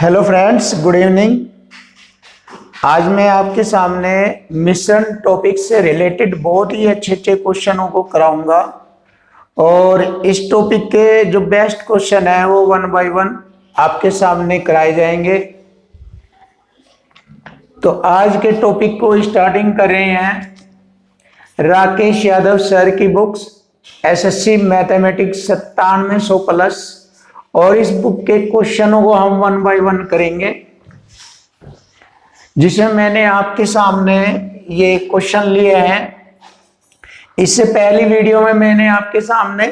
Hello friends, good evening. आज मैं आपके सामने मिश्रण टॉपिक से रिलेटेड बहुत ही अच्छे अच्छे क्वेश्चनों को कराऊंगा और इस टॉपिक के जो बेस्ट क्वेश्चन है वो वन बाय वन आपके सामने कराए जाएंगे। तो आज के टॉपिक को स्टार्टिंग कर रहे हैं राकेश यादव सर की बुक्स एसएससी मैथमेटिक्स 9700 प्लस, और इस बुक के क्वेश्चनों को हम वन बाय वन करेंगे, जिसमें मैंने आपके सामने ये क्वेश्चन लिए हैं। इससे पहली वीडियो में मैंने आपके सामने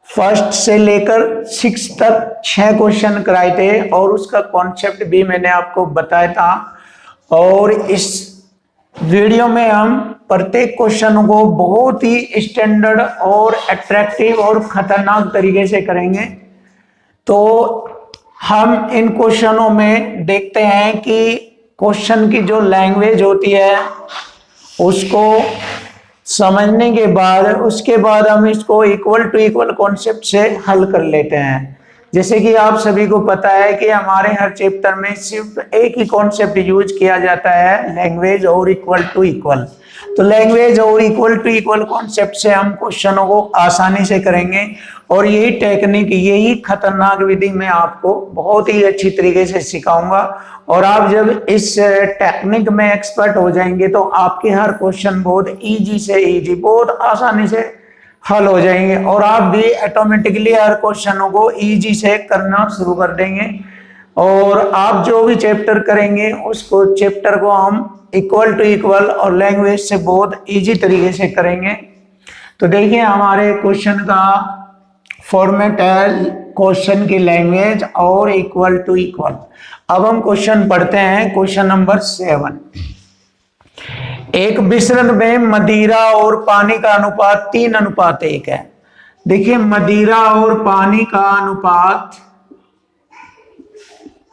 फर्स्ट से लेकर 6 तक 6 क्वेश्चन कराए थे और उसका कॉन्सेप्ट भी मैंने आपको बताया था। और इस वीडियो में हम प्रत्येक क्वेश्चन को बहुत ही स्टैंडर्ड और अट्रैक्टिव और खतरनाक तरीके से करेंगे। तो हम इन क्वेश्चनों में देखते हैं कि क्वेश्चन की जो लैंग्वेज होती है उसको समझने के बाद उसके बाद हम इसको इक्वल टू इक्वल कॉन्सेप्ट से हल कर लेते हैं। जैसे कि आप सभी को पता है कि हमारे हर चैप्टर में सिर्फ एक ही कॉन्सेप्ट यूज किया जाता है, लैंग्वेज और इक्वल टू इक्वल। तो लैंग्वेज और इक्वल टू इक्वल कॉन्सेप्ट से हम क्वेश्चनों को आसानी से करेंगे और यही टेक्निक, यही खतरनाक विधि मैं आपको बहुत ही अच्छी तरीके से सिखाऊंगा। और आप जब इस टेक्निक में एक्सपर्ट हो जाएंगे तो आपके हर क्वेश्चन बहुत इजी से इजी, बहुत आसानी से हल हो जाएंगे और आप भी ऑटोमेटिकली हर क्वेश्चनों को इजी से करना शुरू कर देंगे। और आप जो भी चैप्टर करेंगे उसको चैप्टर को हम इक्वल टू इक्वल और लैंग्वेज से बहुत इजी तरीके से करेंगे। तो देखिए, हमारे क्वेश्चन का फॉर्मेट है क्वेश्चन की लैंग्वेज और इक्वल टू इक्वल। अब हम क्वेश्चन पढ़ते हैं। क्वेश्चन नंबर 7, एक मिश्रण में मदिरा और पानी का अनुपात 3:1 है। देखिए, मदिरा और पानी का अनुपात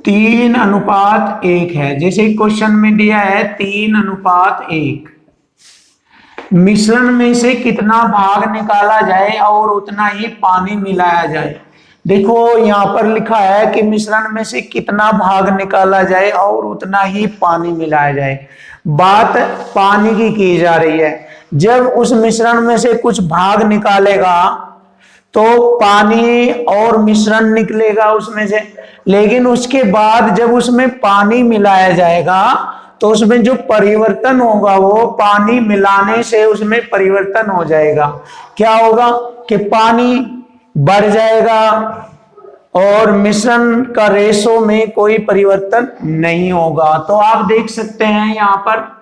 3:1 है। जैसे क्वेश्चन में दिया है 3:1। मिश्रण में से कितना भाग निकाला जाए और उतना ही पानी मिलाया जाए। देखो, यहाँ पर लिखा है कि मिश्रण में से कितना भाग निकाला जाए और उतना ही पानी मिलाया जाए। बात पानी की जा रही है। जब उस मिश्रण में से कुछ भाग निकालेगा तो पानी और मिश्रण निकलेगा उसमें से, लेकिन उसके बाद जब उसमें पानी मिलाया जाएगा तो उसमें जो परिवर्तन होगा वो पानी मिलाने से उसमें परिवर्तन हो जाएगा। क्या होगा कि पानी बढ़ जाएगा और मिश्रण का रेशो में कोई परिवर्तन नहीं होगा। तो आप देख सकते हैं यहाँ पर,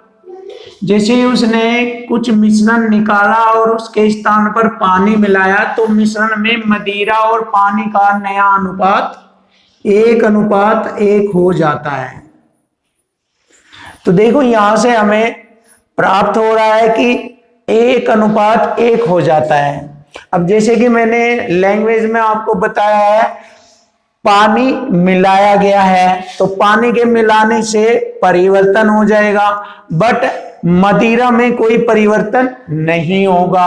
जैसे उसने कुछ मिश्रण निकाला और उसके स्थान पर पानी मिलाया तो मिश्रण में मदिरा और पानी का नया अनुपात 1:1 हो जाता है। तो देखो, यहां से हमें प्राप्त हो रहा है कि 1:1 हो जाता है। अब जैसे कि मैंने लैंग्वेज में आपको बताया है, पानी मिलाया गया है तो पानी के मिलाने से परिवर्तन हो जाएगा, बट मदिरा में कोई परिवर्तन नहीं होगा।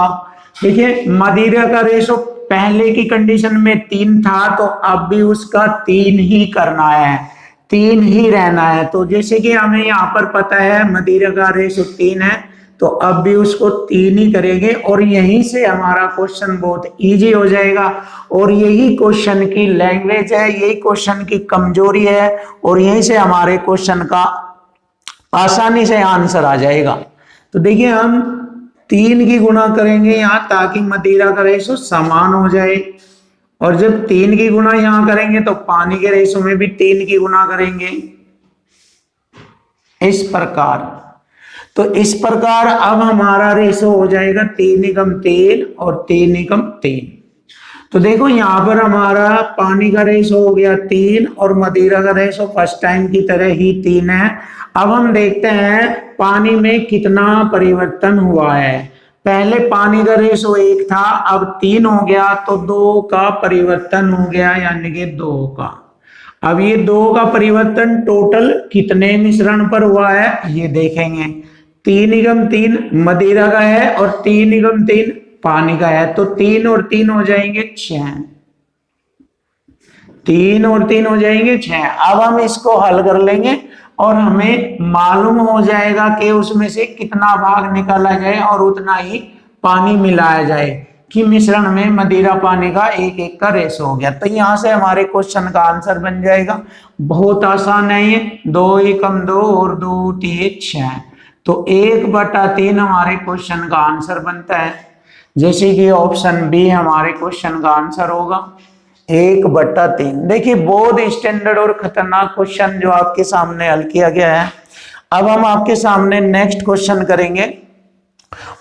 देखिए, मदिरा का रेशो पहले की कंडीशन में 3 था तो अब भी उसका 3 ही करना है, 3 ही रहना है। तो जैसे कि हमें यहाँ पर पता है मदिरा का रेशो 3 है तो अब भी उसको 3 ही करेंगे और यहीं से हमारा क्वेश्चन बहुत इजी हो जाएगा। और यही क्वेश्चन की लैंग्वेज है, यही क्वेश्चन की कमजोरी है और यहीं से हमारे क्वेश्चन का आसानी से आंसर आ जाएगा। तो देखिए, हम 3 की गुणा करेंगे यहाँ ताकि मदिरा का रेशो समान हो जाए, और जब 3 की गुणा यहाँ करेंगे तो पानी के रेशो में भी 3 की गुणा करेंगे, इस प्रकार। तो इस प्रकार अब हमारा रेशो हो जाएगा 3:3 और 3:3। तो देखो, यहां पर हमारा पानी का रेशो हो गया 3 और मदिरा का रेशो फर्स्ट टाइम की तरह ही 3 है। अब हम देखते हैं पानी में कितना परिवर्तन हुआ है। पहले पानी का रेशो 1 था, अब 3 हो गया तो 2 का परिवर्तन हो गया, यानी कि 2 का। अब ये 2 का परिवर्तन टोटल कितने मिश्रण पर हुआ है ये देखेंगे। 3:3 मदिरा का है और 3:3 पानी का है, तो 3 और 3 हो जाएंगे 6। 3 और 3 हो जाएंगे 6। अब हम इसको हल कर लेंगे और हमें मालूम हो जाएगा कि उसमें से कितना भाग निकाला जाए और उतना ही पानी मिलाया जाए कि मिश्रण में मदिरा पानी का 1:1 का रेशो हो गया। तो यहां से हमारे क्वेश्चन का आंसर बन जाएगा। बहुत आसान है ये, 2 एकम 2 और 2 3 6। तो 1/3 हमारे क्वेश्चन का आंसर बनता है, जैसे कि ऑप्शन बी हमारे क्वेश्चन का आंसर होगा 1/3। देखिए बहुत स्टैंडर्ड और खतरनाक क्वेश्चन जो आपके सामने हल किया गया है। अब हम आपके सामने नेक्स्ट क्वेश्चन करेंगे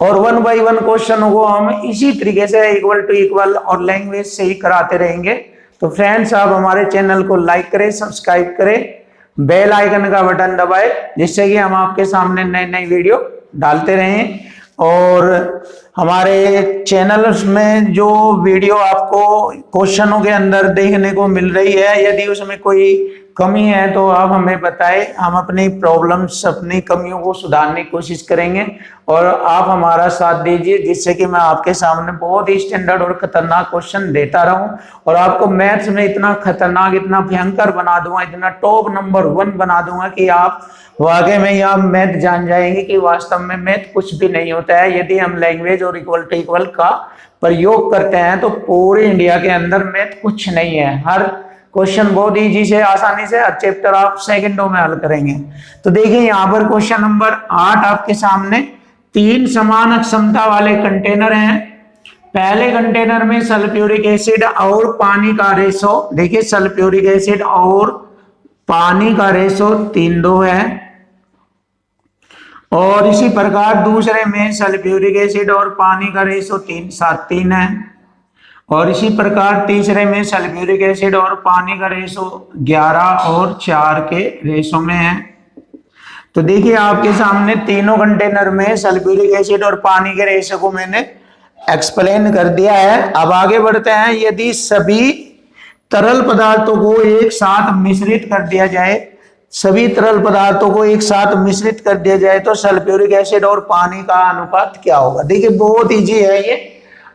और 1 बाय 1 क्वेश्चन को हम इसी तरीके से इक्वल टू इक्वल और लैंग्वेज से ही कराते रहेंगे। तो फ्रेंड्स आप हमारे चैनल को लाइक करें, सब्सक्राइब करें, बेल आइकन का बटन दबाएं, जिससे कि हम आपके सामने नई नई वीडियो डालते रहें। और हमारे चैनल में जो वीडियो आपको क्वेश्चनों के अंदर देखने को मिल रही है, यदि उसमें कोई कमी है तो आप हमें बताएं, हम अपनी प्रॉब्लम्स, अपनी कमियों को सुधारने की कोशिश करेंगे और आप हमारा साथ दीजिए, जिससे कि मैं आपके सामने बहुत ही स्टैंडर्ड और खतरनाक क्वेश्चन देता रहूं और आपको मैथ्स में इतना खतरनाक, इतना भयंकर बना दूंगा, इतना टॉप नंबर 1 बना दूंगा कि आप वाकई में आप मैथ जान जाएंगे कि वास्तव में मैथ कुछ भी नहीं होता है। यदि हम लैंग्वेज और इक्वल टू इक्वल का प्रयोग करते हैं तो पूरे इंडिया के अंदर मैथ कुछ नहीं है। हर क्वेश्चन बहुत इजी से, आसानी से, हर चैप्टर आप सेकंडों में हल करेंगे। तो देखिए यहाँ पर क्वेश्चन नंबर 8 आपके सामने 3 समान क्षमता वाले कंटेनर हैं। पहले कंटेनर में सल्फ्यूरिक एसिड और पानी का रेशो, देखिए सल्फ्यूरिक एसिड और पानी का रेशो 3:2 है। और इसी प्रकार दूसरे में सल्फ्यूरिक एसिड और पानी का रेशो 3:7:3 है। और इसी प्रकार तीसरे में सल्फ्यूरिक एसिड और पानी का रेशो 11 और 4 के रेशो में है। तो देखिए आपके सामने तीनों कंटेनर में सल्फ्यूरिक एसिड और पानी के रेशो को मैंने एक्सप्लेन कर दिया है। अब आगे बढ़ते हैं। यदि सभी तरल पदार्थों को एक साथ मिश्रित कर दिया जाए, सभी तरल पदार्थों को एक साथ मिश्रित कर दिया जाए तो सल्फ्यूरिक एसिड और पानी का अनुपात क्या होगा। देखिए बहुत इजी है ये।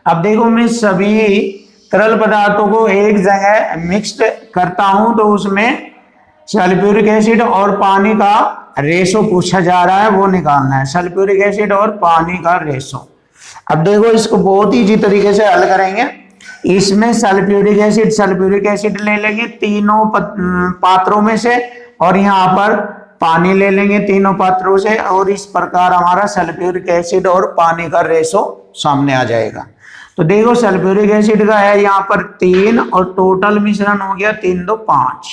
अब देखो मैं सभी तरल पदार्थों को एक जगह मिक्स्ड करता हूं तो उसमें सल्फ्यूरिक एसिड और पानी का रेशो पूछा जा रहा है, वो निकालना है, सल्फ्यूरिक एसिड और पानी का रेशो। अब देखो इसको बहुत इजी तरीके से हल करेंगे। इसमें सल्फ्यूरिक एसिड ले लेंगे तीनों पात्रों में से और यहाँ पर पानी ले लेंगे तीनों पात्रों से, और इस प्रकार हमारा सल्फ्यूरिक एसिड और पानी का रेशो सामने आ जाएगा। तो देखो सल्फ्यूरिक एसिड का है यहाँ पर 3 और टोटल मिश्रण हो गया 3:2 5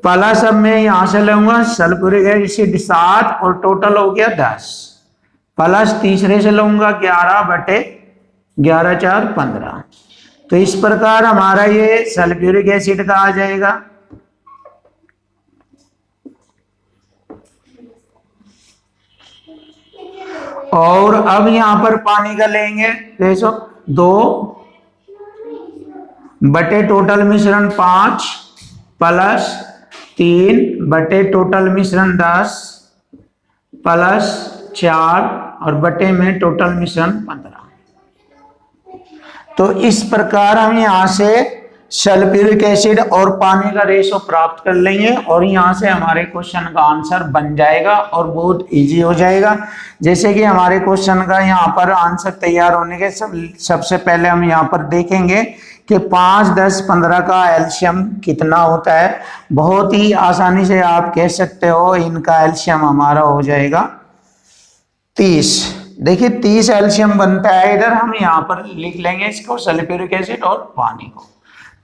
प्लस, अब मैं यहां से लूंगा सल्फ्यूरिक एसिड 7 और टोटल हो गया 10 प्लस तीसरे से लूंगा 11/11 4 15। तो इस प्रकार हमारा ये सल्फ्यूरिक एसिड का आ जाएगा। और अब यहां पर पानी का लेंगे रेशो 2 टोटल मिश्रण 5 प्लस 3 टोटल मिश्रण 10 प्लस 4 और बटे में टोटल मिश्रण 15। तो इस प्रकार हम यहां से सल्फ्यूरिक एसिड और पानी का रेशो प्राप्त कर लेंगे और यहां से हमारे क्वेश्चन का आंसर बन जाएगा और बहुत इजी हो जाएगा। जैसे कि हमारे क्वेश्चन का यहां पर आंसर तैयार होने के सबसे पहले हम यहां पर देखेंगे कि 5, 10, 15 का एलसीएम कितना होता है। बहुत ही आसानी से आप कह सकते हो इनका एलसीएम हमारा हो जाएगा 30। देखिए 30 एलसीएम बनता है। इधर हम यहाँ पर लिख लेंगे इसको सल्फ्यूरिक एसिड और पानी को।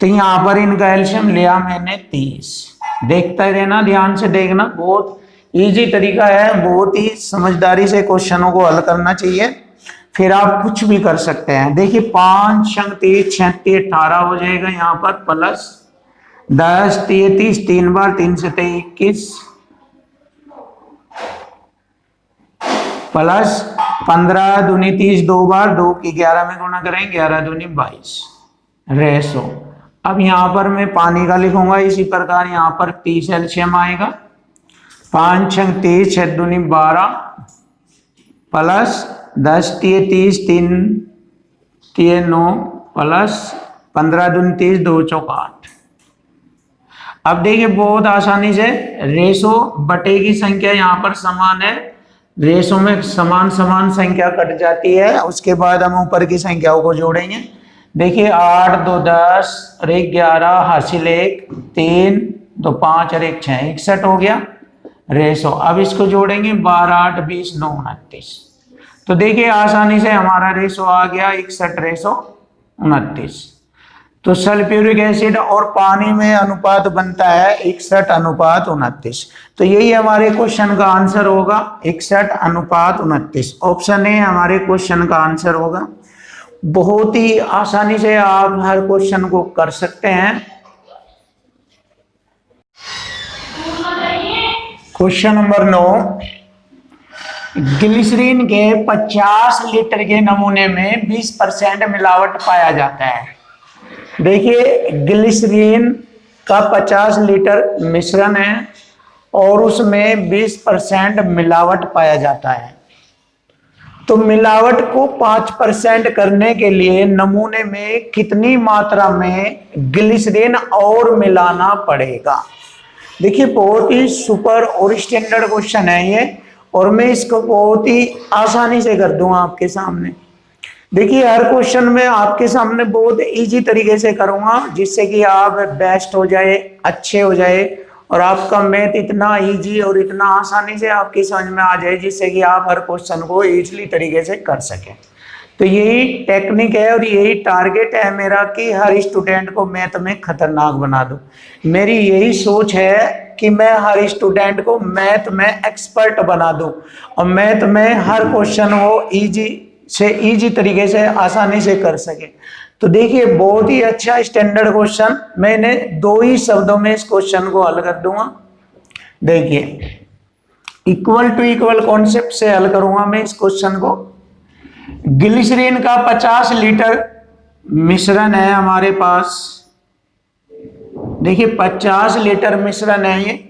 तो यहाँ पर इनका एलसीएम लिया मैंने 30। देखते रहना, ध्यान से देखना, बहुत इजी तरीका है, बहुत ही समझदारी से क्वेश्चनों को हल करना चाहिए, फिर आप कुछ भी कर सकते हैं। देखिए 5 × 3 = 18 हो जाएगा यहाँ पर, प्लस 10 × 30 3 बार 3 से 21 प्लस 15 दूनी 30 2 बार 2 की 11 में गुणा करें 11 दूनी 22 रेशो। अब यहाँ पर मैं पानी का लिखूंगा इसी प्रकार, यहाँ पर 30 एलसीएम आएगा। 5 × 30 6 दूनी 12 प्लस 10 × 30 3 × 9 प्लस 15 दूनी 30 2 × 4 8 अब देखिए बहुत आसानी से रेशो बटे की संख्या यहाँ पर समान है, रेशो में समान समान संख्या कट जाती है, उसके बाद हम ऊपर की संख्याओं को जोड़ेंगे। देखिए 8 2 10 और 1 11 हासिल 1 3 2 5 और 1 6 61 हो गया रेशो। अब इसको जोड़ेंगे 12 8 20 9 29। तो देखिए आसानी से हमारा रेशो आ गया 61 रेशो 29। तो सल्फ्यूरिक एसिड और पानी में अनुपात बनता है 61 अनुपात 29। तो यही हमारे क्वेश्चन का आंसर होगा 61 अनुपात 29। ऑप्शन ए हमारे क्वेश्चन का आंसर होगा। बहुत ही आसानी से आप हर क्वेश्चन को कर सकते हैं। क्वेश्चन नंबर 9, ग्लिसरीन के 50 लीटर के नमूने में 20% मिलावट पाया जाता है। देखिए ग्लिसरीन का 50 लीटर मिश्रण है और उसमें 20% मिलावट पाया जाता है। तो मिलावट को 5% करने के लिए नमूने में कितनी मात्रा में ग्लिसरीन और मिलाना पड़ेगा। देखिए बहुत ही सुपर और स्टैंडर्ड क्वेश्चन है ये, और मैं इसको बहुत ही आसानी से कर दूंगा आपके सामने। देखिए हर क्वेश्चन में आपके सामने बहुत इजी तरीके से करूंगा जिससे कि आप बेस्ट हो जाए, अच्छे हो जाए, और आपका मैथ इतना इजी और इतना आसानी से आपकी समझ में आ जाए जिससे कि आप हर क्वेश्चन को इजीली तरीके से कर सकें। तो यही टेक्निक है और यही टारगेट है मेरा कि हर स्टूडेंट को मैथ में खतरनाक बना दूं। मेरी यही सोच है कि मैं हर स्टूडेंट को मैथ में एक्सपर्ट बना दूं और मैथ में हर क्वेश्चन वो इजी तरीके से आसानी से कर सके। तो देखिए बहुत ही अच्छा स्टैंडर्ड क्वेश्चन, मैंने 2 ही शब्दों में इस क्वेश्चन को हल कर दूंगा। देखिए इक्वल टू इक्वल कॉन्सेप्ट से हल करूंगा मैं इस क्वेश्चन को। ग्लिसरीन का 50 लीटर मिश्रण है हमारे पास। देखिए 50 लीटर मिश्रण है ये,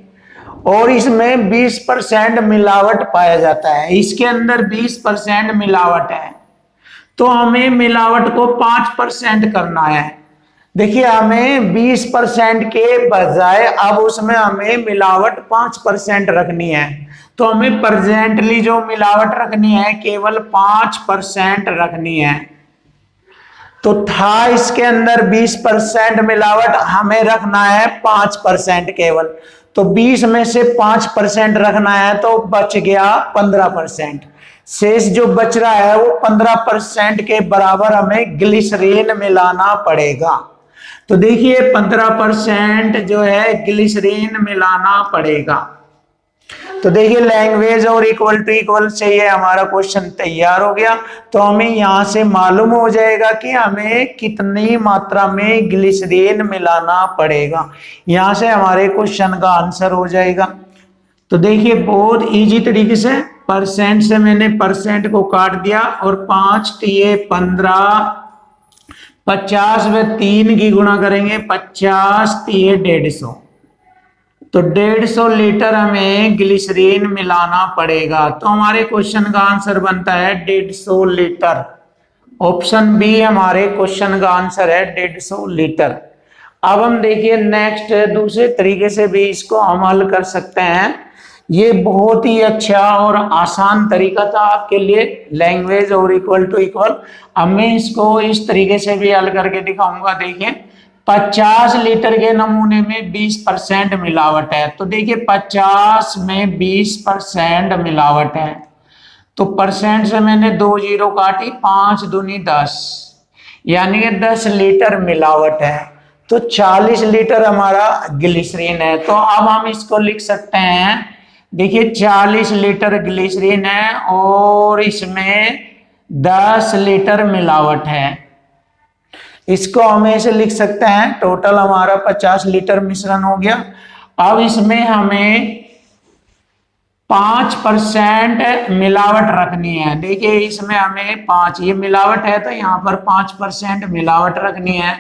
और इसमें 20% मिलावट पाया जाता है। इसके अंदर 20% मिलावट है, तो हमें मिलावट को 5% करना है। देखिए हमें 20% के बजाय अब उसमें हमें मिलावट 5% रखनी है। तो हमें प्रेजेंटली जो मिलावट रखनी है केवल 5% रखनी है। तो था इसके अंदर 20% मिलावट, हमें रखना है 5% केवल। तो 20 में से 5% रखना है तो बच गया 15%। शेष जो बच रहा है वो 15% के बराबर हमें ग्लिसरीन मिलाना पड़ेगा। तो देखिए 15% जो है ग्लिसरीन मिलाना पड़ेगा। तो देखिए लैंग्वेज और इक्वल टू इक्वल से ये हमारा क्वेश्चन तैयार हो गया। तो हमें यहां से मालूम हो जाएगा कि हमें कितनी मात्रा में ग्लिसरीन मिलाना पड़ेगा। यहां से हमारे क्वेश्चन का आंसर हो जाएगा। तो देखिए बहुत इजी तरीके से परसेंट से मैंने परसेंट को काट दिया और 5 तिये 15, 50 में 3 की गुणा करेंगे 50 तिये 150। तो 150 लीटर हमें ग्लिसरीन मिलाना पड़ेगा। तो हमारे क्वेश्चन का आंसर बनता है 150 लीटर। ऑप्शन बी हमारे क्वेश्चन का आंसर है 150 लीटर। अब हम देखिए नेक्स्ट दूसरे तरीके से भी इसको हम हल कर सकते हैं। ये बहुत ही अच्छा और आसान तरीका था आपके लिए, लैंग्वेज और इक्वल टू इक्वल। अब मैं इसको इस तरीके से भी हल करके दिखाऊंगा। देखिए 50 लीटर के नमूने में 20% मिलावट है। तो देखिए 50 में 20% मिलावट है, तो परसेंट से मैंने 2 जीरो काटी, 5 दूनी 10, यानी कि 10 लीटर मिलावट है। तो 40 लीटर हमारा ग्लिसरीन है। तो अब हम इसको लिख सकते हैं, देखिए 40 लीटर ग्लिसरीन है और इसमें 10 लीटर मिलावट है। इसको हम ऐसे लिख सकते हैं, टोटल हमारा 50 लीटर मिश्रण हो गया। अब इसमें हमें 5% मिलावट रखनी है। देखिए इसमें हमें 5, ये मिलावट है तो यहाँ पर 5% मिलावट रखनी है।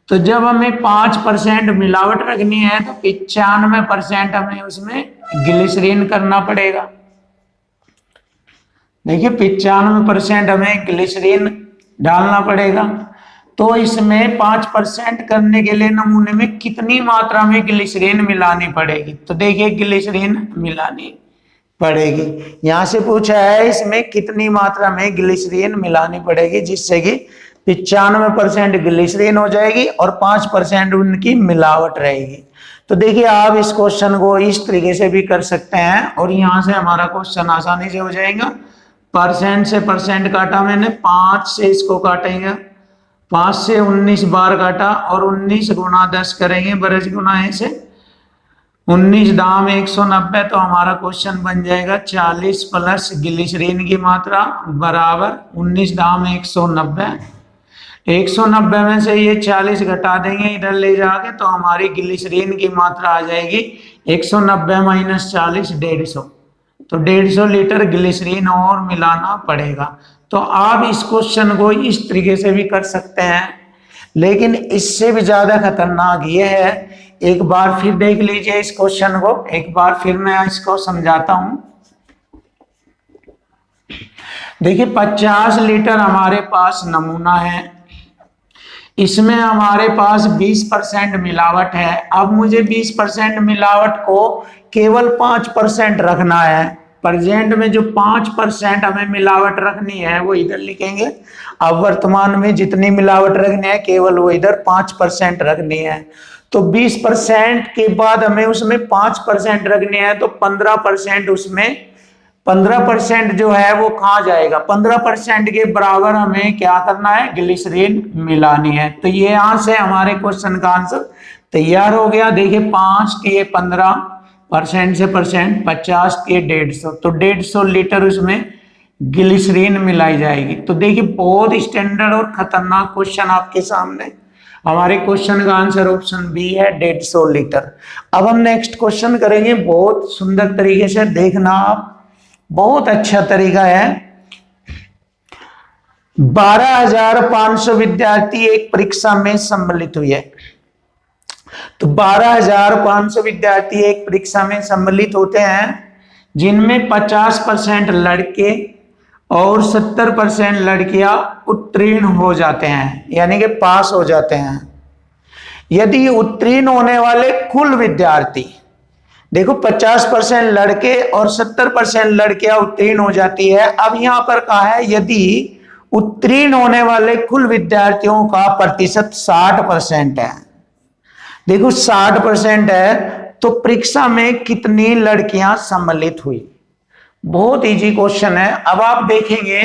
तो जब हमें 5% मिलावट रखनी है तो 95% हमें उसमें ग्लिसरीन करना पड़ेगा। देखिए 95% हमें ग्लिसरीन डालना पड़ेगा। तो इसमें 5% करने के लिए नमूने में कितनी मात्रा में ग्लिसरीन मिलानी पड़ेगी? तो देखिए ग्लिसरीन मिलानी पड़ेगी। यहां से पूछा है इसमें कितनी मात्रा में ग्लिसरीन मिलानी पड़ेगी जिससे कि 95% ग्लिसरीन हो जाएगी और 5% उनकी मिलावट रहेगी। तो देखिए आप इस क्वेश्चन को इस तरीके से भी कर सकते हैं और यहां से हमारा क्वेश्चन आसानी से हो जाएगा। परसेंट से परसेंट काटा मैंने, 5 से इसको काटेंगे, 5 से 19 बार काटा और 19 गुना 10 करेंगे, बरस गुना ऐसे 19 दाम 190। तो हमारा क्वेश्चन बन जाएगा 40 प्लस ग्लिसरीन की मात्रा बराबर 19 दाम 190। 190 में से ये 40 घटा देंगे इधर ले जाके, तो हमारी ग्लिसरीन की मात्रा आ जाएगी 190 माइनस 40 150। तो 150 लीटर ग्लिसरीन और मिलाना पड़ेगा। तो आप इस क्वेश्चन को इस तरीके से भी कर सकते हैं, लेकिन इससे भी ज्यादा खतरनाक ये है। एक बार फिर देख लीजिए इस क्वेश्चन को, एक बार फिर मैं इसको समझाता हूं। देखिए 50 लीटर हमारे पास नमूना है, इसमें हमारे पास 20% मिलावट है। अब मुझे 20% मिलावट को केवल 5% रखना है। प्रेजेंट में जो 5% हमें मिलावट रखनी है वो इधर लिखेंगे। अब वर्तमान में जितनी मिलावट रखनी है केवल वो इधर 5% रखनी है। तो 20% के बाद हमें उसमें 5% रखनी है, तो 15% उसमें 15% जो है वो कहाँ जाएगा? 15% के बराबर हमें क्या करना है? ग्लिसरीन मिलानी है। तो ये यहां से हमारे क्वेश्चन का आंसर तैयार हो गया। देखिए 5 के 15% से परसेंट 50 के 150, तो 150 लीटर उसमें ग्लिसरीन मिलाई जाएगी। तो देखिए बहुत स्टैंडर्ड और खतरनाक क्वेश्चन आपके सामने। हमारे क्वेश्चन का आंसर ऑप्शन बी है 150 लीटर। अब हम नेक्स्ट क्वेश्चन करेंगे, बहुत सुंदर तरीके से देखना आप, बहुत अच्छा तरीका है। 12,500 विद्यार्थी एक परीक्षा में सम्मिलित हुए। तो 12,500 विद्यार्थी एक परीक्षा में सम्मिलित होते हैं, जिनमें 50% लड़के और 70% लड़कियां उत्तीर्ण हो जाते हैं, यानी कि पास हो जाते हैं। यदि उत्तीर्ण होने वाले कुल विद्यार्थी, देखो 50% लड़के और 70% लड़कियां उत्तीर्ण हो जाती है। अब यहां पर कहा है यदि उत्तीर्ण होने वाले कुल विद्यार्थियों का प्रतिशत 60% है। देखो 60% है तो परीक्षा में कितनी लड़कियां सम्मिलित हुई? बहुत इजी क्वेश्चन है। अब आप देखेंगे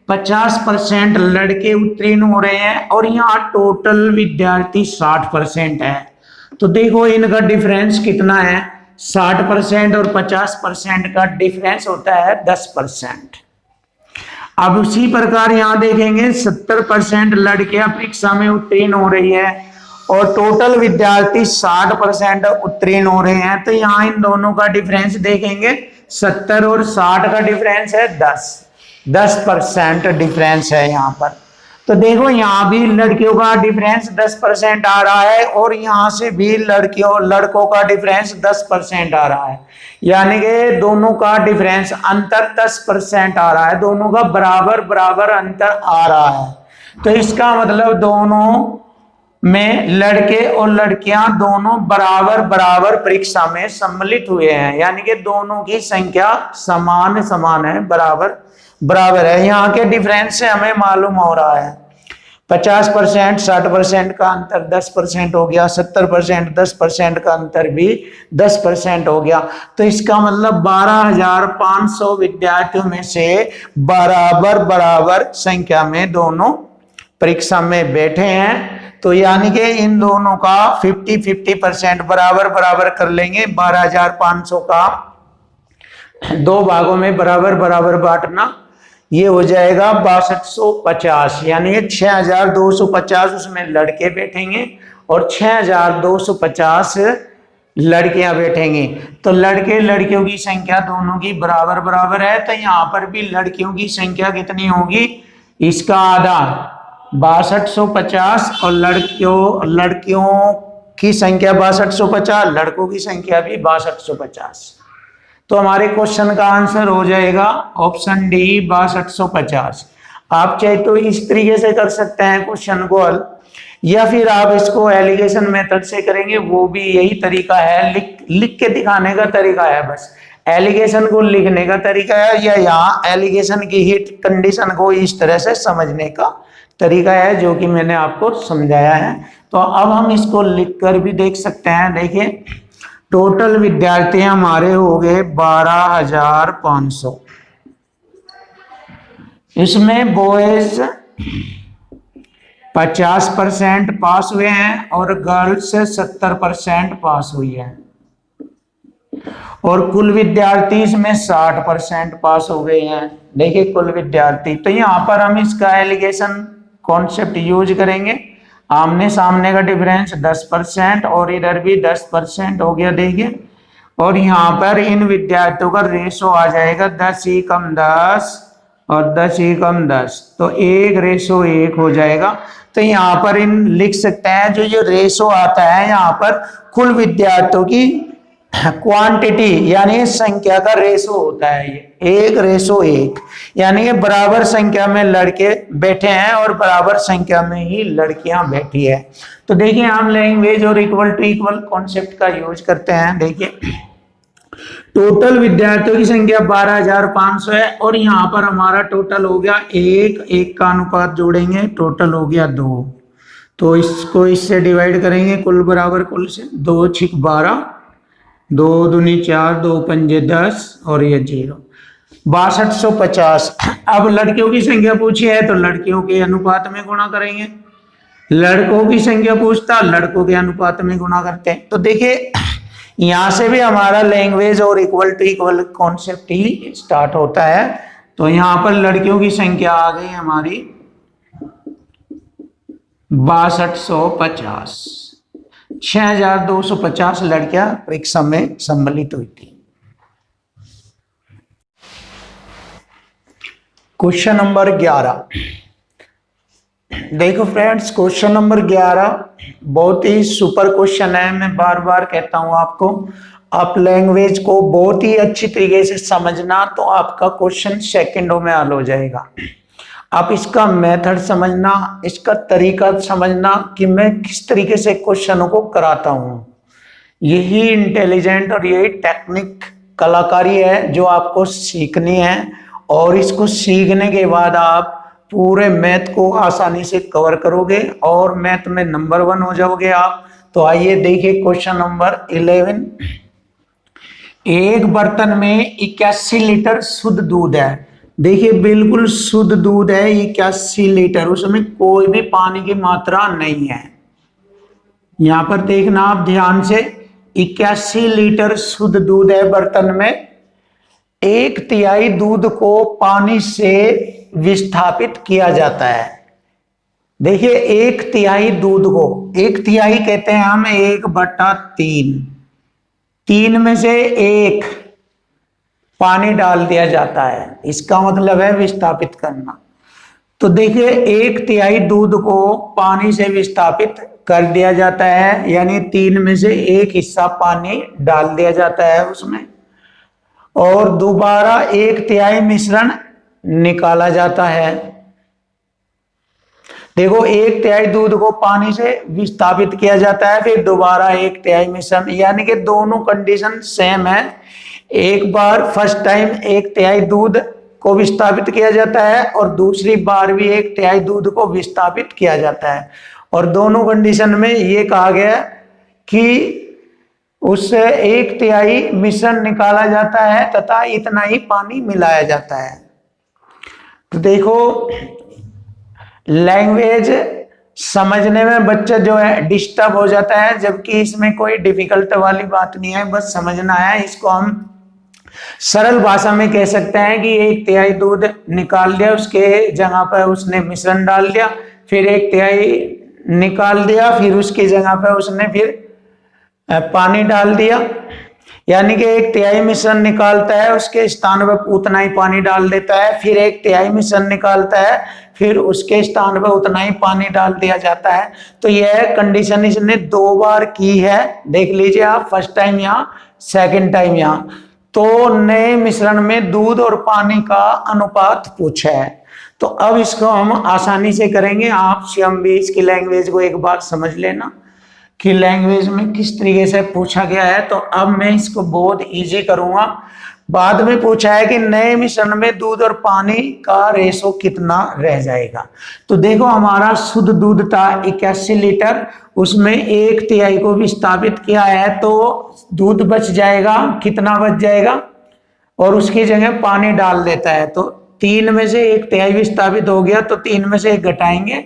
50% लड़के उत्तीर्ण हो रहे हैं और यहाँ टोटल विद्यार्थी 60% है। तो देखो इनका डिफरेंस कितना है? 60% और 50% का डिफरेंस होता है 10%। अब उसी प्रकार यहां देखेंगे 70% लड़कियां परीक्षा में उत्तीर्ण हो रही है और टोटल विद्यार्थी 60% उत्तीर्ण हो रहे हैं। तो यहाँ इन दोनों का डिफरेंस देखेंगे, 70 और 60 का डिफरेंस है 10% डिफरेंस है यहाँ पर। तो देखो यहाँ भी लड़कियों का डिफरेंस 10% आ रहा है और यहाँ से भी लड़कों का डिफरेंस 10% आ रहा है, यानी कि दोनों का डिफरेंस अंतर 10% आ रहा है, दोनों का बराबर अंतर आ रहा है। तो इसका मतलब दोनों में लड़के और लड़कियां दोनों बराबर परीक्षा में सम्मिलित हुए हैं, यानी कि दोनों की संख्या समान है, बराबर है। यहाँ के डिफरेंस से हमें मालूम हो रहा है 50% 60% का अंतर 10% हो गया, 70% 10% का अंतर भी 10% हो गया। तो इसका मतलब 12,500 विद्यार्थियों में से बराबर संख्या में दोनों परीक्षा में बैठे हैं। तो यानी कि इन दोनों का 50-50% बराबर कर लेंगे। 12,500 का 2 भागों में बराबर बांटना, ये हो जाएगा 6250, यानी 6,250 उसमें लड़के बैठेंगे और 6,250 लड़कियां बैठेंगी। तो लड़के लड़कियों की संख्या दोनों की बराबर है। तो यहाँ पर भी लड़कियों की संख्या कितनी होगी? इसका आधा 6250 और लड़कियों की संख्या 6250, लड़कों की संख्या भी 6250। तो हमारे क्वेश्चन का आंसर हो जाएगा ऑप्शन डी 6250। आप चाहे तो इस तरीके से कर सकते हैं क्वेश्चन को हल, या फिर आप इसको एलिगेशन मेथड से करेंगे, वो भी यही तरीका है, लिख के दिखाने का तरीका है, बस एलिगेशन को लिखने का तरीका है, या यहाँ एलिगेशन की हिट कंडीशन को इस तरह से समझने का तरीका है, जो कि मैंने आपको समझाया है। तो अब हम इसको लिखकर भी देख सकते हैं। देखिए टोटल विद्यार्थी हमारे हो गए 12,500, इसमें बॉयज 50% पास हुए हैं और गर्ल्स 70% पास हुई है, और कुल विद्यार्थी इसमें 60% पास हो गए हैं। देखिए कुल विद्यार्थी, तो यहाँ पर हम इसका एलिगेशन कॉन्सेप्ट यूज करेंगे। आमने सामने का डिफरेंस 10% और इधर भी 10% हो गया। देखिए, और यहाँ पर इन विद्यार्थियों का रेशो आ जाएगा 10 ही कम 10 और 10 ही कम 10, तो 1:1 हो जाएगा। तो यहाँ पर इन लिख सकते हैं जो ये रेशो आता है यहाँ पर कुल विद्यार्थियों की क्वांटिटी यानी संख्या का रेशो होता है, ये 1:1, यानी कि बराबर संख्या में लड़के बैठे हैं और बराबर संख्या में ही लड़कियां बैठी है। तो देखिए हम लैंग्वेज और इक्वल टू इक्वल कॉन्सेप्ट का यूज करते हैं। देखिए टोटल विद्यार्थियों की संख्या 12,500 है और यहाँ पर हमारा टोटल हो गया 1 का अनुपात जोड़ेंगे, टोटल हो गया 2। तो इसको इससे डिवाइड करेंगे, कुल बराबर कुल से 2 × 12, 2 दूनी 4, 2 पंजे 10 और ये 0, 6250। अब लड़कियों की संख्या पूछी है तो लड़कियों के अनुपात में गुणा करेंगे, लड़कों की संख्या पूछता लड़कों के अनुपात में गुणा करते हैं। तो देखिए यहां से भी हमारा लैंग्वेज और इक्वल टू इक्वल कॉन्सेप्ट ही स्टार्ट होता है। तो यहां पर लड़कियों की संख्या आ गई हमारी 6250, 6250 लड़कियां परीक्षा में सम्मिलित हुई थी। क्वेश्चन नंबर 11, देखो फ्रेंड्स क्वेश्चन नंबर 11 बहुत ही सुपर क्वेश्चन है। मैं बार बार कहता हूं आपको, आप लैंग्वेज को बहुत ही अच्छी तरीके से समझना तो आपका क्वेश्चन सेकंडों में हल हो जाएगा। आप इसका मेथड समझना, इसका तरीका समझना कि मैं किस तरीके से क्वेश्चनों को कराता हूं, यही इंटेलिजेंट और यही टेक्निक कलाकारी है जो आपको सीखनी है। और इसको सीखने के बाद आप पूरे मैथ को आसानी से कवर करोगे और मैथ में नंबर 1 हो जाओगे आप। तो आइए देखिए क्वेश्चन नंबर 11, एक बर्तन में 81 लीटर शुद्ध दूध है। देखिए बिल्कुल शुद्ध दूध है 81 लीटर, उसमें कोई भी पानी की मात्रा नहीं है। यहां पर देखना आप ध्यान से, 81 लीटर शुद्ध दूध है बर्तन में, 1/3 दूध को पानी से विस्थापित किया जाता है। देखिए 1/3 दूध को, 1/3 कहते हैं हम 1/3, 3 में से 1 पानी डाल दिया जाता है, इसका मतलब है विस्थापित करना। तो देखिए 1/3 दूध को पानी से विस्थापित कर दिया जाता है, यानी 3 में से 1 हिस्सा पानी डाल दिया जाता है उसमें, और दोबारा 1/3 मिश्रण निकाला जाता है। देखो 1/3 दूध को पानी से विस्थापित किया जाता है, फिर दोबारा 1/3 मिश्रण, यानी कि दोनों कंडीशन सेम है। एक बार फर्स्ट टाइम 1/3 दूध को विस्थापित किया जाता है और दूसरी बार भी 1/3 दूध को विस्थापित किया जाता है, और दोनों कंडीशन में ये कहा गया कि उससे 1/3 मिश्रण निकाला जाता है तथा इतना ही पानी मिलाया जाता है। तो देखो लैंग्वेज समझने में बच्चा जो है डिस्टर्ब हो जाता है, जबकि इसमें कोई डिफिकल्ट वाली बात नहीं है, बस समझना है। इसको हम सरल भाषा में कह सकते हैं कि 1/3 दूध निकाल दिया, उसके जगह पर उसने मिश्रण डाल दिया, फिर 1/3 निकाल दिया, फिर उसकी जगह पर उसने फिर पानी डाल दिया, यानी कि 1/3 मिश्रण निकालता है, उसके स्थान पर उतना ही पानी डाल देता है, फिर 1/3 मिश्रण निकालता है, फिर उसके स्थान पर उतना ही पानी डाल दिया जाता है। तो यह कंडीशन इसने 2 बार की है, देख लीजिए आप, फर्स्ट टाइम यहाँ, सेकंड टाइम यहाँ। तो नए मिश्रण में दूध और पानी का अनुपात पूछा है। तो अब इसको हम आसानी से करेंगे। आप स्वयं भी इसकी लैंग्वेज को एक बार समझ लेना कि लैंग्वेज में किस तरीके से पूछा गया है। तो अब मैं इसको बहुत इजी करूंगा। बाद में पूछा है कि नए मिश्रण में दूध और पानी का रेशो कितना रह जाएगा। तो देखो हमारा शुद्ध दूध था 81 लीटर, उसमें 1/3 को विस्थापित किया है तो दूध बच जाएगा। कितना बच जाएगा? और उसकी जगह पानी डाल देता है तो 3 में से 1/3 विस्थापित हो गया तो 3 में से 1 घटाएंगे,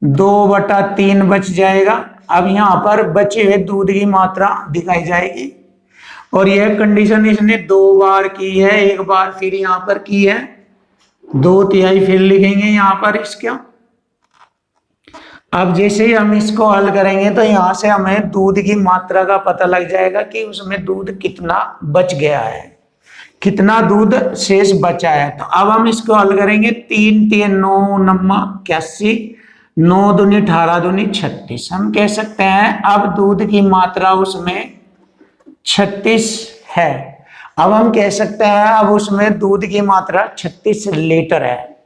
2/3 बच जाएगा। अब यहाँ पर बचे हुए दूध की मात्रा दिखाई जाएगी और यह कंडीशन इसने 2 बार की है, 1 बार फिर यहाँ पर की है, 2/3 फिर लिखेंगे यहाँ पर इसका। अब जैसे ही हम इसको हल करेंगे तो यहां से हमें दूध की मात्रा का पता लग जाएगा कि उसमें दूध कितना बच गया है, कितना दूध शेष बचा है। तो अब हम इसको हल करेंगे। 3 3 9 9 81, 9 दूनी 18 दूनी 36। हम कह सकते हैं अब दूध की मात्रा उसमें 36 है। अब हम कह सकते हैं अब उसमें दूध की मात्रा 36 लीटर है।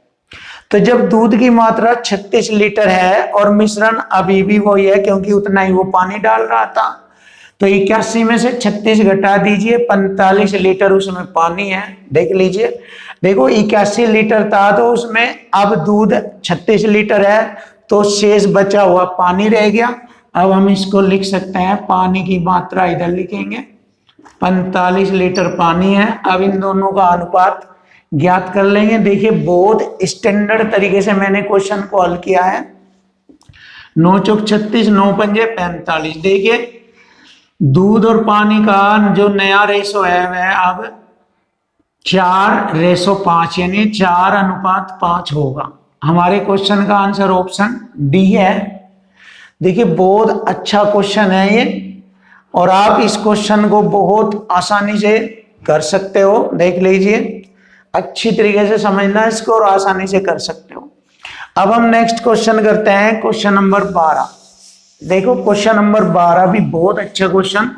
तो जब दूध की मात्रा 36 लीटर है और मिश्रण अभी भी वही है क्योंकि उतना ही वो पानी डाल रहा था, तो 81 में से 36 घटा दीजिए, 45 लीटर उसमें पानी है। देख लीजिए, देखो 81 लीटर था तो उसमें अब दूध 36 लीटर है तो शेष बचा हुआ पानी रह गया। अब हम इसको लिख सकते हैं, पानी की मात्रा इधर लिखेंगे, 45 लीटर पानी है। अब इन दोनों का अनुपात ज्ञात कर लेंगे। देखिए बहुत स्टैंडर्ड तरीके से मैंने क्वेश्चन को हल किया है। 9 चौक 36, 9 पंजे 45। देखिए दूध और पानी का जो नया रेशो है वह अब 4:5 यानी 4:5 होगा। हमारे क्वेश्चन का आंसर ऑप्शन डी है। देखिए बहुत अच्छा क्वेश्चन है ये और आप इस क्वेश्चन को बहुत आसानी से कर सकते हो। देख लीजिए, अच्छी तरीके से समझना इसको और आसानी से कर सकते हो। अब हम नेक्स्ट क्वेश्चन करते हैं, क्वेश्चन नंबर 12। देखो क्वेश्चन नंबर 12 भी बहुत अच्छा क्वेश्चन।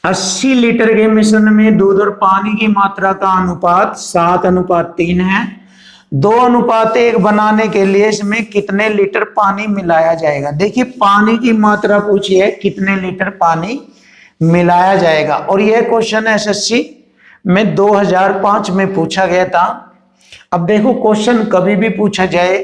80 लीटर के मिश्रण में दूध और पानी की मात्रा का अनुपात 7:3 है। 2:1 बनाने के लिए इसमें कितने लीटर पानी मिलाया जाएगा। देखिए पानी की मात्रा पूछी है, कितने लीटर पानी मिलाया जाएगा। और यह क्वेश्चन एसएससी में 2005 में पूछा गया था। अब देखो क्वेश्चन कभी भी पूछा जाए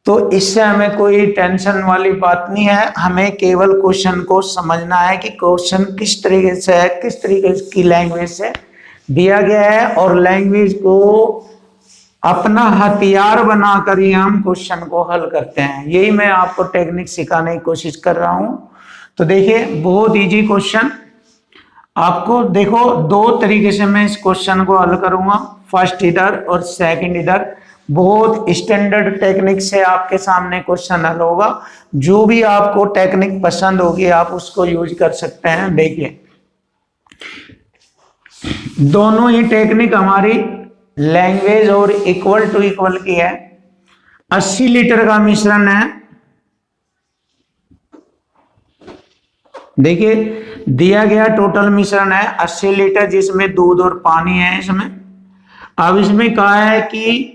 तो इससे हमें कोई टेंशन वाली बात नहीं है। हमें केवल क्वेश्चन को समझना है कि क्वेश्चन किस तरीके से है, किस तरीके की लैंग्वेज से दिया गया है और लैंग्वेज को अपना हथियार बनाकर ही हम क्वेश्चन को हल करते हैं। यही मैं आपको टेक्निक सिखाने की कोशिश कर रहा हूं। तो देखिए बहुत इजी क्वेश्चन आपको, देखो 2 तरीके से मैं इस क्वेश्चन को हल करूंगा, फर्स्ट इधर और सेकंड इधर। बहुत स्टैंडर्ड टेक्निक से आपके सामने क्वेश्चन हल होगा। जो भी आपको टेक्निक पसंद होगी आप उसको यूज कर सकते हैं। देखिए दोनों ही टेक्निक हमारी लैंग्वेज और इक्वल टू इक्वल की है। 80 लीटर का मिश्रण है। देखिए दिया गया टोटल मिश्रण है 80 लीटर जिसमें दूध और पानी है इसमें। अब इसमें कहा है कि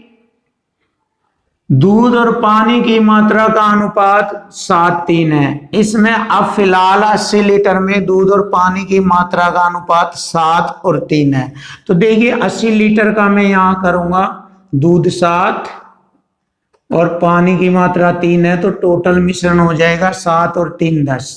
दूध और पानी की मात्रा का अनुपात 7:3 है। इसमें अब फिलहाल 80 लीटर में दूध और पानी की मात्रा का अनुपात 7:3 है। तो देखिए 80 लीटर का मैं यहां करूंगा, दूध 7 और पानी की मात्रा 3 है तो टोटल मिश्रण हो जाएगा 7 और 3 10।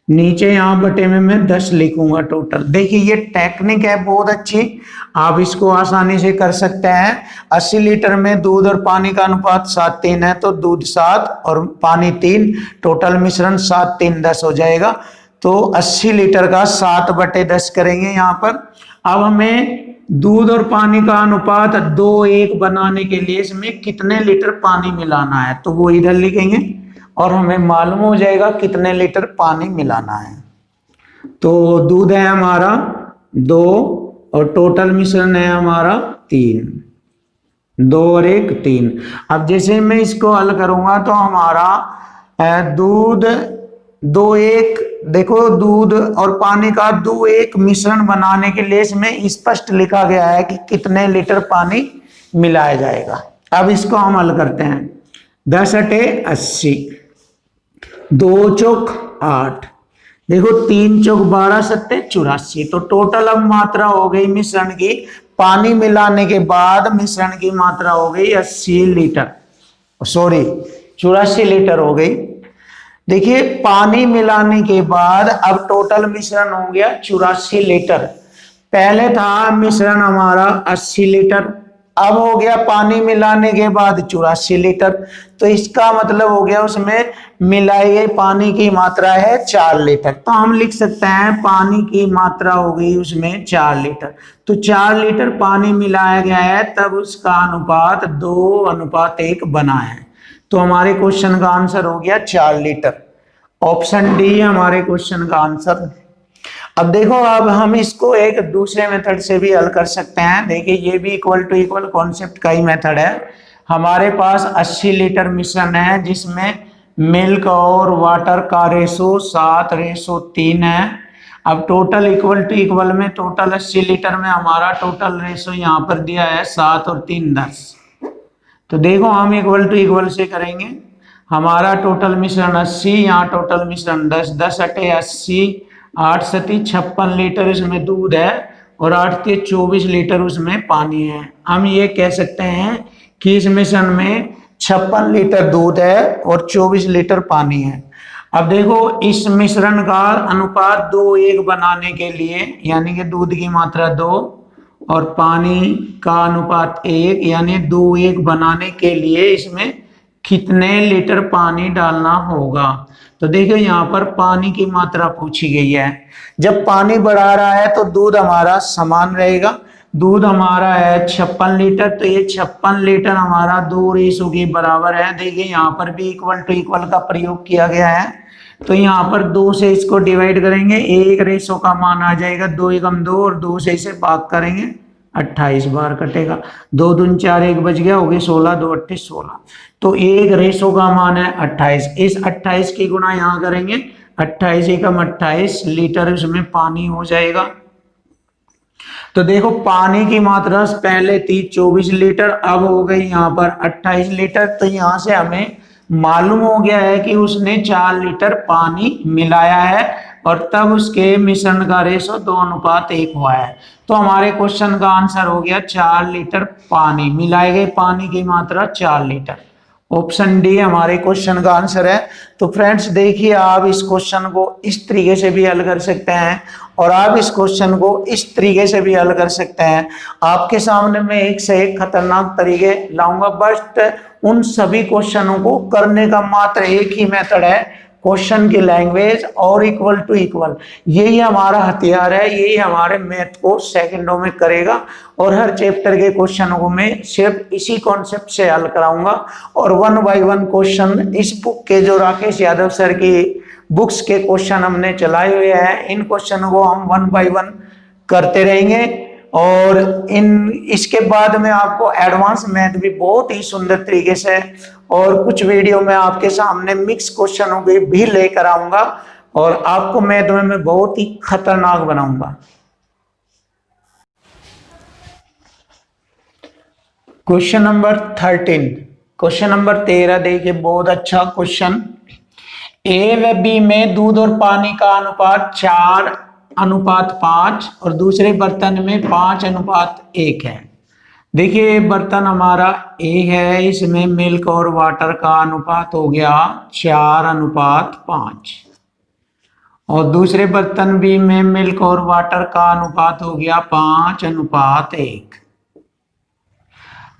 नीचे यहां बटे में मैं 10 लिखूंगा टोटल। देखिए ये टेक्निक है बहुत अच्छी, आप इसको आसानी से कर सकते हैं। 80 लीटर में दूध और पानी का अनुपात 7:3 है तो दूध 7 और पानी 3, टोटल मिश्रण 7 3 10 हो जाएगा। तो 80 लीटर का 7/10 करेंगे यहाँ पर। अब हमें दूध और पानी का अनुपात 2:1 बनाने के लिए इसमें कितने लीटर पानी मिलाना है तो वो इधर लिखेंगे और हमें मालूम हो जाएगा कितने लीटर पानी मिलाना है। तो दूध है हमारा 2 और टोटल मिश्रण है हमारा 3, 2 और 1 3। अब जैसे मैं इसको हल करूंगा तो हमारा दूध 2:1, देखो दूध और पानी का 2:1 मिश्रण बनाने के लिए इसमें स्पष्ट लिखा गया है कि कितने लीटर पानी मिलाया जाएगा। अब इसको हम हल करते हैं। 10 अटे 80, 2 चौक 8, देखो 3 चौक 12 सत्ते 84। तो टोटल अब मात्रा हो गई मिश्रण की, पानी मिलाने के बाद मिश्रण की मात्रा हो गई 80 लीटर, सॉरी 84 लीटर हो गई। देखिए पानी मिलाने के बाद अब टोटल मिश्रण हो गया 84 लीटर। पहले था मिश्रण हमारा 80 लीटर, अब हो गया पानी मिलाने के बाद 84 लीटर। तो इसका मतलब हो गया उसमें मिलाई गई पानी की मात्रा है 4 लीटर। तो हम लिख सकते हैं पानी की मात्रा हो गई उसमें 4 लीटर। तो 4 लीटर पानी मिलाया गया है, तब उसका अनुपात 2:1 बना है। तो हमारे क्वेश्चन का आंसर हो गया 4 लीटर। ऑप्शन डी हमारे क्वेश्चन का आंसर। अब देखो, अब हम इसको एक दूसरे मेथड से भी हल कर सकते हैं। देखिए ये भी इक्वल टू इक्वल कॉन्सेप्ट का ही मेथड है। हमारे पास 80 लीटर मिश्रण है जिसमें मिल्क और वाटर का रेशो 7:3 है। अब टोटल इक्वल टू इक्वल में टोटल 80 लीटर में हमारा टोटल रेशो यहाँ पर दिया है 7 और 3 10। तो देखो हम इक्वल टू इक्वल से करेंगे। हमारा टोटल मिश्रण 80, यहाँ टोटल मिश्रण 10, 10 अटे 80, 8 सती 56 लीटर इसमें दूध है और 8 ते 24 लीटर उसमें पानी है। हम ये कह सकते हैं कि इस मिश्रण में 56 लीटर दूध है और 24 लीटर पानी है। अब देखो इस मिश्रण का अनुपात 2:1 बनाने के लिए, यानी कि दूध की मात्रा 2 और पानी का अनुपात 1, यानी 2:1 बनाने के लिए इसमें कितने लीटर पानी डालना होगा। तो देखिए यहाँ पर पानी की मात्रा पूछी गई है। जब पानी बढ़ा रहा है तो दूध हमारा समान रहेगा। दूध हमारा है 56 लीटर, तो ये 56 लीटर हमारा 2 रेशो के बराबर है। देखिए यहाँ पर भी इक्वल टू इक्वल का प्रयोग किया गया है। तो यहाँ पर 2 से इसको डिवाइड करेंगे, 1 रेशो का मान आ जाएगा 2 एकम 2 और 2 से इसे भाग करेंगे 28 बार कटेगा। 2 दूनी 4, 1 बच गया, हो गए 16, 2 8 16। तो 1 रेशो का मान है 28। इस 28 की गुणा यहाँ करेंगे, 28 एकम 28 लीटर उसमें पानी हो जाएगा। तो देखो पानी की मात्रा पहले थी 24 लीटर, अब हो गई यहाँ पर 28 लीटर। तो यहाँ से हमें मालूम हो गया है कि उसने 4 लीटर पानी मिलाया है और तब उसके मिश्रण का रेशो 2:1 हुआ है। तो हमारे क्वेश्चन का आंसर हो गया 4 लीटर पानी, मिलाए गए पानी की मात्रा 4 लीटर। ऑप्शन डी हमारे क्वेश्चन का आंसर है। तो फ्रेंड्स देखिए, आप इस क्वेश्चन को इस तरीके से भी हल कर सकते हैं और आप इस क्वेश्चन को इस तरीके से भी हल कर सकते हैं। आपके सामने मैं एक से एक खतरनाक तरीके लाऊंगा, बट उन सभी क्वेश्चनों को करने का मात्र एक ही मेथड है, क्वेश्चन की लैंग्वेज और इक्वल टू इक्वल। यही हमारा हथियार है, यही हमारे मैथ को सेकंडों में करेगा। और हर चैप्टर के क्वेश्चनों को मैं सिर्फ इसी कॉन्सेप्ट से हल कराऊंगा और 1 बाय 1 क्वेश्चन इस बुक के, जो राकेश यादव सर की बुक्स के क्वेश्चन हमने चलाए हुए हैं, इन क्वेश्चनों को हम 1 बाय 1 करते रहेंगे। और इसके बाद में आपको एडवांस मैथ भी बहुत ही सुंदर तरीके से और कुछ वीडियो में आपके सामने मिक्स क्वेश्चनों के भी लेकर आऊंगा और आपको मैथ में मैं बहुत ही खतरनाक बनाऊंगा। क्वेश्चन नंबर 13, क्वेश्चन नंबर 13 देखिए, बहुत अच्छा क्वेश्चन। ए व बी में दूध और पानी का अनुपात 4:5 और दूसरे बर्तन में 5:1 है। देखिए बर्तन हमारा ए है, इसमें मिल्क और वाटर का अनुपात हो गया 4:5 और दूसरे बर्तन बी में मिल्क और वाटर का अनुपात हो गया 5:1।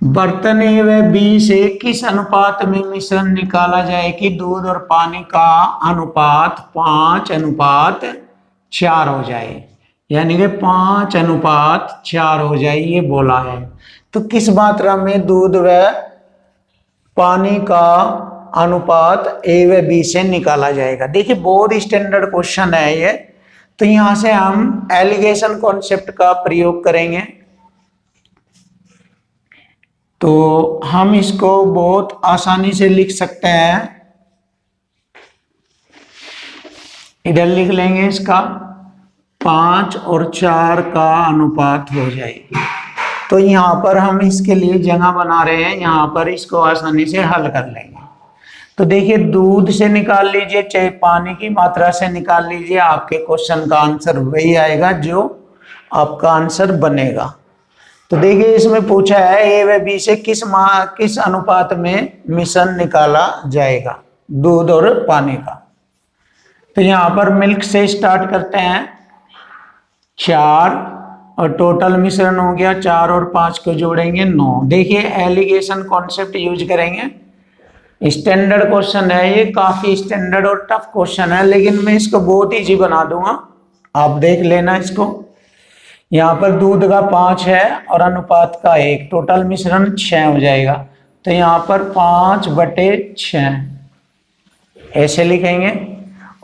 बर्तन ए व बी से किस अनुपात में मिश्रण निकाला जाए कि दूध और पानी का अनुपात 5:4 हो जाए, यानी कि 5:4 हो जाए, ये बोला है। तो किस मात्रा में दूध व पानी का अनुपात ए व बी से निकाला जाएगा। देखिए बहुत स्टैंडर्ड क्वेश्चन है ये। तो यहां से हम एलिगेशन कॉन्सेप्ट का प्रयोग करेंगे। तो हम इसको बहुत आसानी से लिख सकते हैं। इधर लिख लेंगे, इसका 5 और 4 का अनुपात हो जाएगी। तो यहाँ पर हम इसके लिए जगह बना रहे हैं, यहाँ पर इसको आसानी से हल कर लेंगे। तो देखिए दूध से निकाल लीजिए चाहे पानी की मात्रा से निकाल लीजिए, आपके क्वेश्चन का आंसर वही आएगा जो आपका आंसर बनेगा। तो देखिए इसमें पूछा है ए व बी से किस अनुपात में मिश्रण निकाला जाएगा दूध और पानी का। तो यहाँ पर मिल्क से स्टार्ट करते हैं, 4 और टोटल मिश्रण हो गया 4 और 5 को जोड़ेंगे 9। देखिए एलिगेशन कॉन्सेप्ट यूज करेंगे, स्टैंडर्ड क्वेश्चन है ये, काफी स्टैंडर्ड और टफ क्वेश्चन है, लेकिन मैं इसको बहुत इजी बना दूंगा, आप देख लेना इसको। यहाँ पर दूध का 5 है और अनुपात का 1, टोटल मिश्रण 6 हो जाएगा। तो यहाँ पर 5/6 ऐसे लिखेंगे।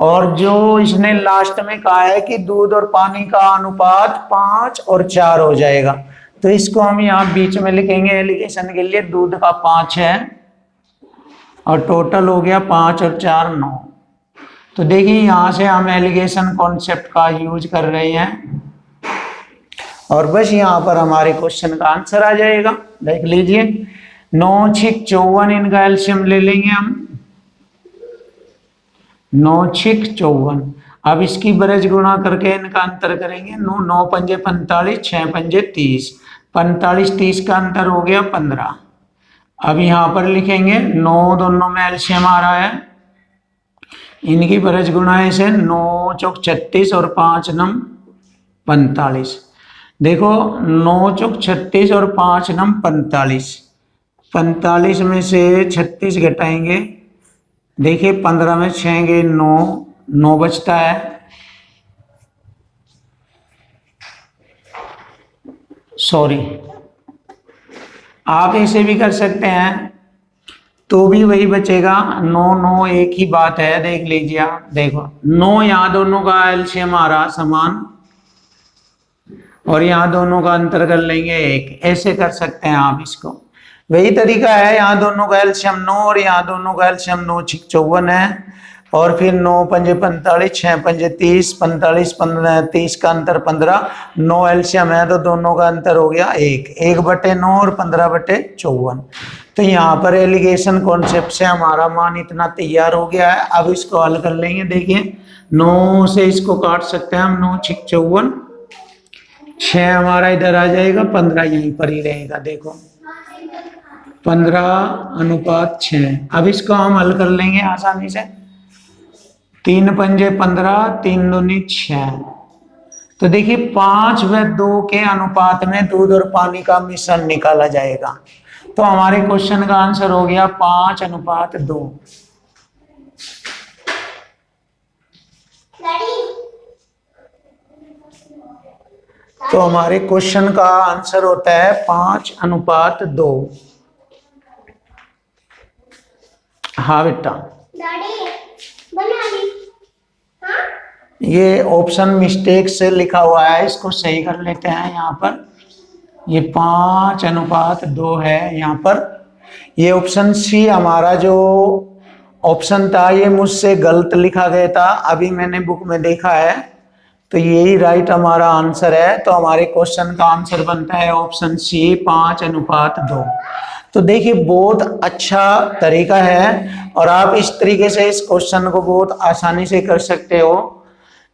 और जो इसने लास्ट में कहा है कि दूध और पानी का अनुपात 5 और 4 हो जाएगा, तो इसको हम यहाँ बीच में लिखेंगे एलिगेशन के लिए। दूध का 5 है और टोटल हो गया 5 और 4 9। तो देखिए यहाँ से हम एलिगेशन कॉन्सेप्ट का यूज कर रहे हैं और बस यहाँ पर हमारे क्वेश्चन का आंसर आ जाएगा। देख लीजिए 9 6 54, इनका एलसीएम ले लेंगे हम, 9 6 54। अब इसकी बरज गुणा करके इनका अंतर करेंगे, 9 पंजे 45, 6 पंजे 30, 45 30 का अंतर हो गया 15। अब यहाँ पर लिखेंगे 9 दोनों में एलसीएम आ रहा है, इनकी बरज गुणा से 9 चौक 36 और 5 नम 45। देखो 9 चौक 36 और 5 नम 45, 45 में से 36 घटाएंगे, देखिए 15 में 6 गए 9 बचता है, सॉरी आप ऐसे भी कर सकते हैं तो भी वही बचेगा, 9 9 एक ही बात है। देख लीजिए आप, देखो 9 यहाँ दोनों का एलसीएम आ रहा समान और यहाँ दोनों का अंतर कर लेंगे 1, ऐसे कर सकते हैं आप इसको। वही तरीका है, यहाँ दोनों का एलसीएम 9 और यहाँ दोनों का एलसीएम 9 6 54 है, और फिर 9 पंजे 45, 6 पंजे 30, 45 15 30 का अंतर 15, 9 एलसीएम है तो दोनों का अंतर हो गया 1, 1/9 और 15/54। तो यहाँ पर एलिगेशन कॉन्सेप्ट से हमारा मान इतना तैयार हो गया है। अब इसको हल कर लेंगे। देखिए 9 से इसको काट सकते हैं हम, 9 6 54, 6 हमारा इधर आ जाएगा, 15 यहीं पर ही रहेगा। देखो 15/6। अब इसको हम हल कर लेंगे आसानी से, 3 पंजे 15, 3 दूनी 6। तो देखिए 5 व 2 के अनुपात में दूध और पानी का मिश्रण निकाला जाएगा। तो हमारे क्वेश्चन का आंसर हो गया 5:2। तो हमारे क्वेश्चन का आंसर होता है 5:2। हाँ बेटा, ये ऑप्शन मिस्टेक से लिखा हुआ है, इसको सही कर लेते हैं। यहाँ पर ये 5:2 है। यहाँ पर ये ऑप्शन सी हमारा जो ऑप्शन था ये मुझसे गलत लिखा गया था, अभी मैंने बुक में देखा है तो यही राइट हमारा आंसर है। तो हमारे क्वेश्चन का आंसर बनता है ऑप्शन सी 5:2। तो देखिए बहुत अच्छा तरीका है और आप इस तरीके से इस क्वेश्चन को बहुत आसानी से कर सकते हो,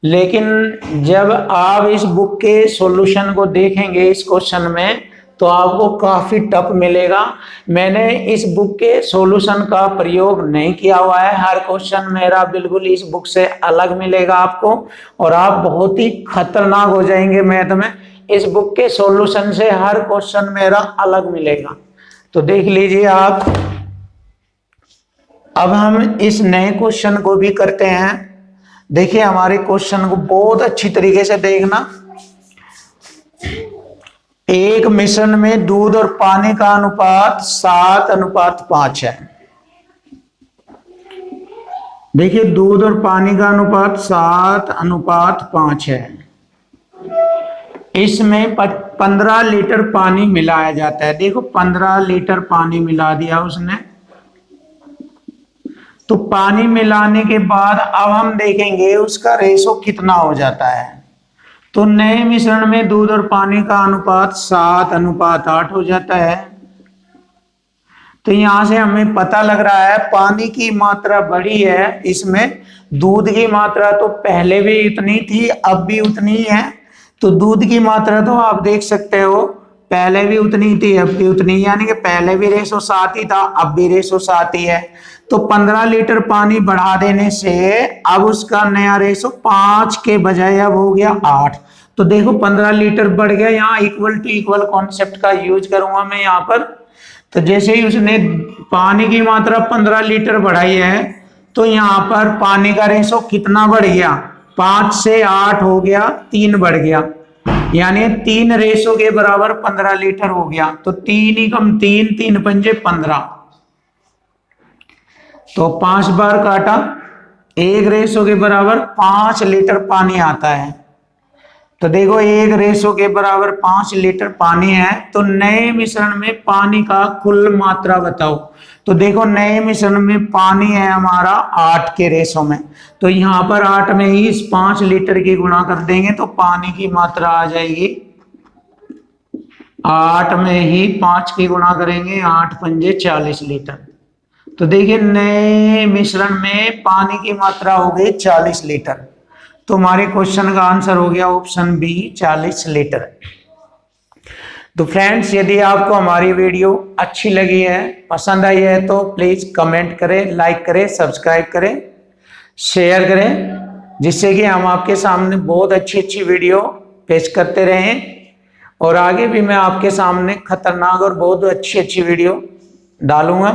लेकिन जब आप इस बुक के सॉल्यूशन को देखेंगे इस क्वेश्चन में तो आपको काफी टफ मिलेगा। मैंने इस बुक के सॉल्यूशन का प्रयोग नहीं किया हुआ है, हर क्वेश्चन मेरा बिल्कुल इस बुक से अलग मिलेगा आपको और आप बहुत ही खतरनाक हो जाएंगे मैथ में। इस बुक के सॉल्यूशन से हर क्वेश्चन मेरा अलग मिलेगा। तो देख लीजिए आप। अब हम इस नए क्वेश्चन को भी करते हैं। देखिए हमारे क्वेश्चन को बहुत अच्छी तरीके से देखना। एक मिश्रण में दूध और पानी का अनुपात 7:5 है। देखिए दूध और पानी का अनुपात 7:5 है। इसमें 15 लीटर पानी मिलाया जाता है। देखो 15 लीटर पानी मिला दिया उसने। तो पानी मिलाने के बाद अब हम देखेंगे उसका रेशो कितना हो जाता है। तो नए मिश्रण में दूध और पानी का अनुपात 7:8 हो जाता है। तो यहां से हमें पता लग रहा है पानी की मात्रा बढ़ी है, इसमें दूध की मात्रा तो पहले भी इतनी थी, अब भी उतनी है। तो दूध की मात्रा तो आप देख सकते हो पहले भी उतनी थी, अब भी उतनी, यानी कि पहले भी रेशो 7 ही था, अब भी रेशो 7 ही है। तो 15 लीटर पानी बढ़ा देने से अब उसका नया रेशो 5 के बजाय अब हो गया 8। तो देखो 15 लीटर बढ़ गया। यहाँ इक्वल टू इक्वल कॉन्सेप्ट का यूज करूंगा मैं यहाँ पर। तो जैसे ही उसने पानी की मात्रा 15 लीटर बढ़ाई है, तो यहाँ पर पानी का रेशो कितना बढ़ गया, 5 से 8 हो गया, 3 बढ़ गया, यानी 3 रेशो के बराबर 15 लीटर हो गया। तो 3 ही कम 3, 3 पंजे 15, तो 5 बार काटा, 1 रेशो के बराबर 5 लीटर पानी आता है। तो देखो 1 रेशो के बराबर 5 लीटर पानी है। तो नए मिश्रण में पानी का कुल मात्रा बताओ। तो देखो नए मिश्रण में पानी है हमारा 8 के रेशो में, तो यहाँ पर 8 में ही इस 5 लीटर की गुणा कर देंगे तो पानी की मात्रा आ जाएगी 8 में ही 5 की गुणा करेंगे, 8 पंजे 40 लीटर। तो देखिए नए मिश्रण में पानी की मात्रा हो गई 40 लीटर। तो हमारे क्वेश्चन का आंसर हो गया ऑप्शन बी, 40 लीटर। तो फ्रेंड्स, यदि आपको हमारी वीडियो अच्छी लगी है, पसंद आई है, तो प्लीज कमेंट करें, लाइक करें, सब्सक्राइब करें, शेयर करें, जिससे कि हम आपके सामने बहुत अच्छी अच्छी वीडियो पेश करते रहें। और आगे भी मैं आपके सामने खतरनाक और बहुत अच्छी अच्छी वीडियो डालूंगा।